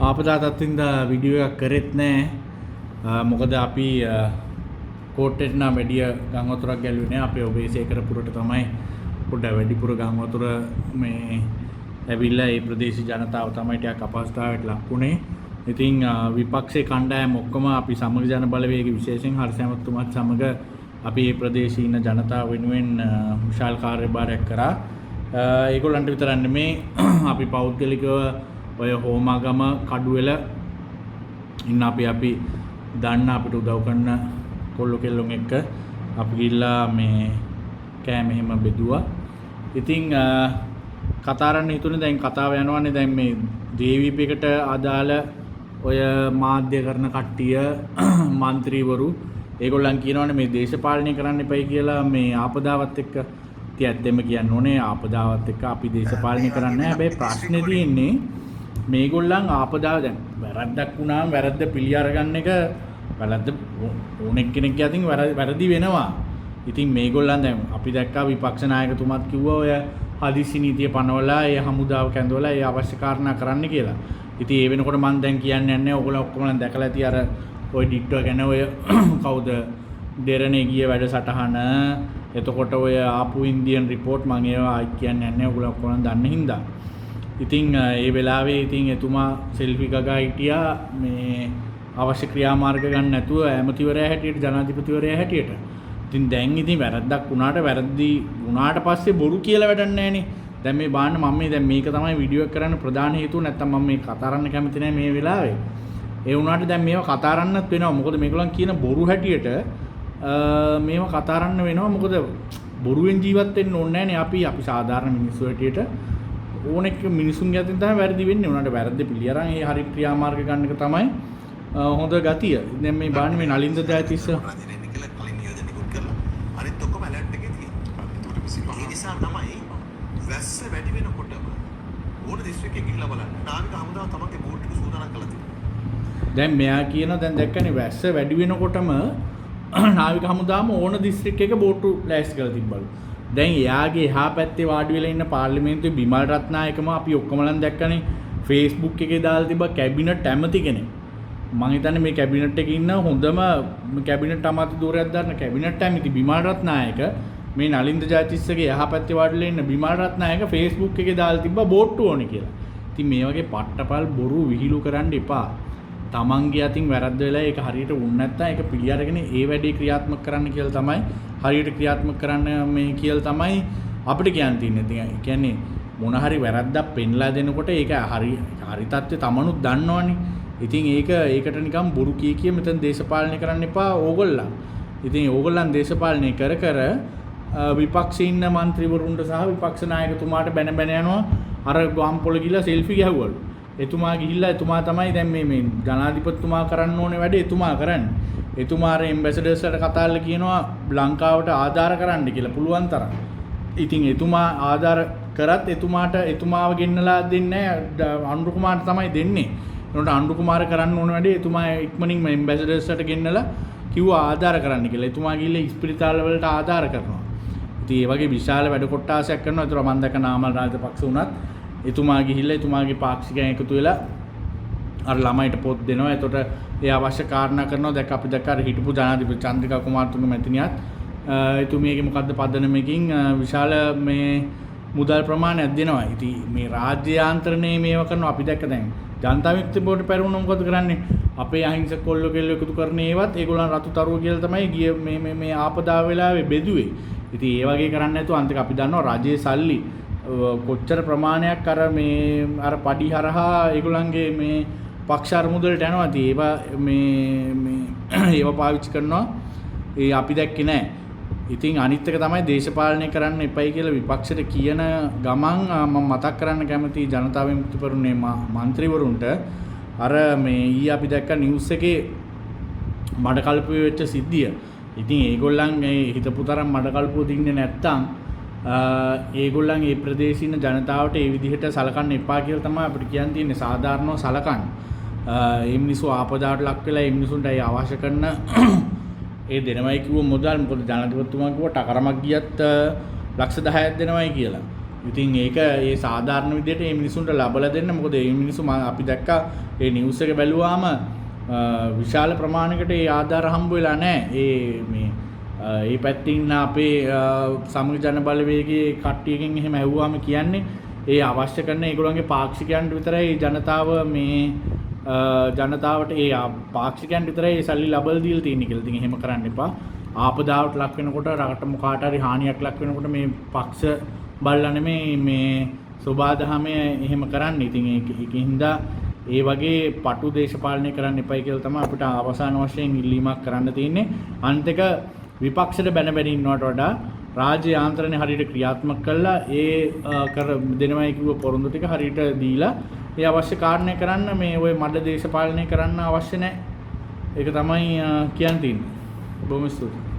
ආපදා තත්ත්වින්ද video එකක් කරෙත් නැහැ. මොකද අපි කෝට්ටේට නම් වැඩි ගම් වතුරක් ගැලුවේ නැහැ. අපේ ඔබේසේ කරපුරට තමයි පොඩ්ඩක් වැඩිපුර ගම් වතුර මේ ඇවිල්ලා ඒ ප්‍රදේශීය ජනතාව තමයි ටිකක් අපහසුතාවයට ලක් වුණේ. ඉතින් විපක්ෂයේ කණ්ඩායම ඔක්කොම අපි සමග ජන බලවේගයේ විශේෂයෙන් හර්ෂ ඇමතුමාත් සමග අපි මේ ප්‍රදේශයේ ඉන්න ජනතාව වෙනුවෙන් විශාල කාර්යභාරයක් කරා. ඒගොල්ලන්ට විතරක් නෙමේ අපි පෞද්ගලිකව ඔය හෝමාගම කඩුවෙල ඉන්න අපි දන්න අපිට උදව් කරන කොල්ලෝ කෙල්ලොන් එක්ක අපි ගිහිල්ලා මේ කෑම එහෙම බෙදුවා. ඉතින් කතාරන්න හිතුනේ දැන් කතාව යනවානේ දැන් මේ JVP එකට අදාළ ඔය මාධ්‍ය කරන කට්ටිය മന്ത്രിවරු ඒගොල්ලන් කියනවානේ මේ දේශපාලනය කරන්න එපයි කියලා මේ ආපදාවත් එක්ක. ඉතින් ඇත්තෙම කියන්න ඕනේ ආපදාවත් එක්ක අපි දේශපාලනය කරන්නේ නැහැ. හැබැයි ප්‍රශ්නේ තියෙන්නේ මේගොල්ලන් ආපදාව දැන් වැරද්දක් වුණාම වැරද්ද පිළි අරගන්න එක වැරද්ද ඕනෙක් කෙනෙක් යතින් වැරදි වෙනවා. ඉතින් මේගොල්ලන් දැන් අපි දැක්කා විපක්ෂ නායකතුමාත් කිව්වා ඔය හදිසි නීතිය පනවලා ඒ හමුදාව කැඳවලා ඒ අවශ්‍ය කාරණා කරන්න කියලා. ඉතින් ඒ වෙනකොට මම දැන් කියන්නේ නැහැ ඔයගොල්ලෝ ඔක්කොම දැකලා ඇති අර ඔය ඩික්ටර් ගැන ඔය කවුද දෙරණේ ගිය වැඩසටහන එතකොට ඔය ආපු ඉන්දියන් රිපෝට් මම ඒවා කියන්නේ නැහැ ඔයගොල්ලෝ ඔක්කොම දන්න හින්දා. ඉතින් ඒ වෙලාවේ ඉතින් එතුමා සෙල්ෆි ගගා හිටියා මේ අවශ්‍ය ක්‍රියාමාර්ග ගන්න නැතුව ඇමතිවරයා හැටියට ජනාධිපතිවරයා හැටියට. ඉතින් දැන් ඉතින් වැරද්දක් වුණාට වැරදි වුණාට පස්සේ බොරු කියලා වැඩක් නැහැනේ. දැන් මේ බාන්න මම මේ දැන් මේක තමයි වීඩියෝ එක කරන්න ප්‍රධාන හේතුව නැත්තම් මම මේ කතා කරන්න කැමති නැහැ මේ වෙලාවේ. ඒ වුණාට දැන් මේවා කතා කරන්නත් වෙනවා. මොකද මේගොල්ලන් කියන බොරු හැටියට මේවා කතා කරන්න වෙනවා. මොකද බොරුවෙන් ජීවත් වෙන්න ඕනේ නැහැනේ අපි සාමාන්‍ය මිනිස්සු හැටියට. ඕනෙක මිනිසුන්ගේ අතින් තමයි වැරදි වෙන්නේ. උනාට වැරද්ද පිළි අරන් ඒ හරි ක්‍රියාමාර්ග ගන්න එක තමයි හොඳ ගතිය. දැන් මේ බාන්නේ මේ නලින්ද ජයතිස්ස අනිත් ඔක්කොම ඇලර්ට් එකේ තියෙනවා. ඒ නිසා තමයි වැස්ස වැඩි වෙනකොටම ඕන දිස්ත්‍රික්කෙක ගිහිල්ලා බලන්න. නාවික හමුදාව තමන්ගේ බෝට් එක සූදානම් කරලා තියෙනවා. දැන් මෙයා කියන දැන් දැක්කනේ වැස්ස වැඩි වෙනකොටම නාවික හමුදාවම ඕන දිස්ත්‍රික්කයක බෝට්ටු ලෑස්ති කරලා තිබ්බලු. දැන් එයාගේ එහා පැත්තේ වාඩි වෙලා ඉන්න පාර්ලිමේන්තුවේ බිමල් රත්නායකම අපි ඔක්කොමලන් දැක්කනේ Facebook එකේ දාලා තිබ්බ කැබිනට් ඇමති කෙනෙක්. මම හිතන්නේ මේ කැබිනට් එකේ ඉන්න හොඳම කැබිනට් අමාත්‍ය ධූරයක් දාන්න කැබිනට් ඇමති බිමල් රත්නායක මේ නලින්ද ජයතිස්සගේ එහා පැත්තේ වාඩිලා ඉන්න බිමල් රත්නායක Facebook එකේ දාලා තිබ්බ බෝට්ටු ඕනේ කියලා. ඉතින් මේ වගේ පට්ටපල් බොරු විහිළු කරන්න එපා. තමන්ගේ අතින් වැරද්ද වෙලා ඒක හරියට වුණ නැත්නම් ඒක පිළි අරගෙන ඒ වැඩේ ක්‍රියාත්මක කරන්න කියලා තමයි හරියට ක්‍රියාත්මක කරන්න මේ කියලා තමයි අපිට කියන්න තියෙන්නේ. ඉතින් ඒ කියන්නේ මොන හරි වැරද්දක් පෙන්ලා දෙනකොට ඒක හරි තත්ත්වය තමනුත් දන්නවනේ. ඉතින් ඒකට නිකන් බොරු කිය මෙතන දේශපාලනය කරන්න එපා ඕගොල්ලන්. ඉතින් ඕගොල්ලන් දේශපාලනය කර විපක්ෂේ ඉන්න മന്ത്രിවරුන්ට සහ විපක්ෂ නායකතුමාට බැන යනවා අර ගම්පොළ ගිහලා සෙල්ෆි ගැහුවලු. එතුමා ගිහිල්ලා එතුමා තමයි දැන් මේ ජනාධිපතිතුමා කරන්න ඕනේ වැඩේ එතුමා කරන්නේ. එතුමා අර එම්බැසඩර්ස්ලට කතාල්ලා කියනවා ලංකාවට ආධාර කරන්න කියලා පුළුවන් තරම්. ඉතින් එතුමා ආධාර කරත් එතුමාව ගෙන්නලා දෙන්නේ නැහැ අනුරු කුමාරට තමයි දෙන්නේ. ඒනොට අනුරු කුමාර කරන්න ඕන වැඩේ එතුමා ඉක්මනින්ම එම්බැසඩර්ස්ලට ගෙන්නලා කිව්වා ආධාර කරන්න කියලා. එතුමා ගිහිල්ලා ඉස්පිරිතාල වලට ආධාර කරනවා. ඉතින් ඒ වගේ විශාල වැඩ කොටාසයක් කරනවා. ඒතර මම දැක නාමල් රාජපක්ෂ උනත් එතුමා ගිහිල්ලා එතුමාගේ පාක්ෂිකයන් එකතු වෙලා අර ළමයිට පොත් දෙනවා. එතකොට ඒ අවශ්‍ය කාරණා කරනවා. දැන් අපි දැක්ක අර හිටපු ජනාධිපති චන්ද්‍රිකා කුමාරතුංග මැතිණියත් එතුමියගේ මොකද්ද පදනමකින් විශාල මේ මුදල් ප්‍රමාණයක් දෙනවා. ඉතින් මේ රාජ්‍ය යාන්ත්‍රණයේ මේව කරනවා අපි දැක්ක දැන් ජනතා විමුක්ති බෝඩ් පැරුණා මොකද කරන්නේ? අපේ අහිංසක කොල්ලෝ කෙල්ලෝ එකතු කරන ඒවත් ඒගොල්ලන් රතු තරුව කියලා තමයි ගිය මේ ආපදාව වෙලාවේ බෙදුවේ. ඉතින් ඒ වගේ කරන්නේ නැතුව අන්තික අපි දන්නවා රජයේ සල්ලි කොච්චර ප්‍රමාණයක් අර පඩි හරහා ඒගොල්ලන්ගේ මේ පක්ෂ අරමුදලට යනවා. ඉතින් ඒවා පාවිච්චි කරනවා. ඒ අපි දැක්කේ නැහැ. ඉතින් අනිත් එක තමයි දේශපාලනය කරන්න එපයි කියලා විපක්ෂයට කියන ගමන් මම මතක් කරන්න කැමති ජනතා විමුක්ති පෙරමුණේ മന്ത്രിවරුන්ට අර මේ අපි දැක්ක නිවුස් එකේ මඩකල්පුවේ වෙච්ච සිද්ධිය. ඉතින් ඒගොල්ලන් ඒ හිතපු තරම් මඩකල්පුව දින්නේ නැත්තම් ඒගොල්ලන් ඒ ප්‍රදේශයේ ඉන්න ජනතාවට ඒ විදිහට සලකන්න එපා කියලා තමයි අපිට කියන්න තියෙන්නේ. සාධාරණව සලකන්න. මේ මිනිස්සු ආපදාවට ලක් වෙලා මේ මිනිසුන්ට ඒ අවශ්‍ය කරන ඒ දෙනවයි කිව්ව මුදල් මොකද ජනාධිපතිතුමා කිව්වා ටකරමක් ගියත් ලක්ෂ 10ක් දෙනවයි කියලා. ඉතින් ඒක ඒ සාධාරණ විදිහට මේ මිනිසුන්ට ලබලා දෙන්න. මොකද මේ මිනිස්සු අපි දැක්කා ඒ නිවුස් එක බැලුවාම විශාල ප්‍රමාණයකට ඒ ආධාර හම්බ වෙලා නැහැ. ඒ පැත්තේ ඉන්න අපේ සමග ජන බලවේගයේ කට්ටියකින් එහෙම ඇහුවාම කියන්නේ ඒ අවශ්‍ය කරන ඒගොල්ලන්ගේ පාක්ෂිකයන්ට විතරයි ජනතාවට ඒ පාක්ෂිකයන්ට විතරයි ඒ සල්ලි ලබලා දීලා තියෙන්නේ කියලා. ඉතින් එහෙම කරන්න එපා. ආපදාවට ලක් වෙනකොට රටට මොකාට හරි හානියක් ලක් වෙනකොට මේ පක්ෂ බලලා නෙමෙයි මේ සෝබාදහමේ එහෙම කරන්නේ. ඉතින් ඒකින්ද ඒ වගේ පටු දේශපාලනය කරන්න එපයි කියලා තමයි අපිට අවසාන වශයෙන් ඉල්ලීමක් කරන්න තියෙන්නේ. අන්තික විපක්ෂයට බැන බැන ඉන්නවට වඩා රාජ්‍ය යාන්ත්‍රණය හරියට ක්‍රියාත්මක කළා ඒ කර දෙනවයි කිව්ව පොරොන්දු ටික හරියට දීලා ඒ අවශ්‍ය කාරණේ කරන්න මේ ওই මඩ දේශපාලනය කරන්න අවශ්‍ය නැහැ. ඒක තමයි කියන්න තියෙන්නේ. බොහොම ස්තුතියි.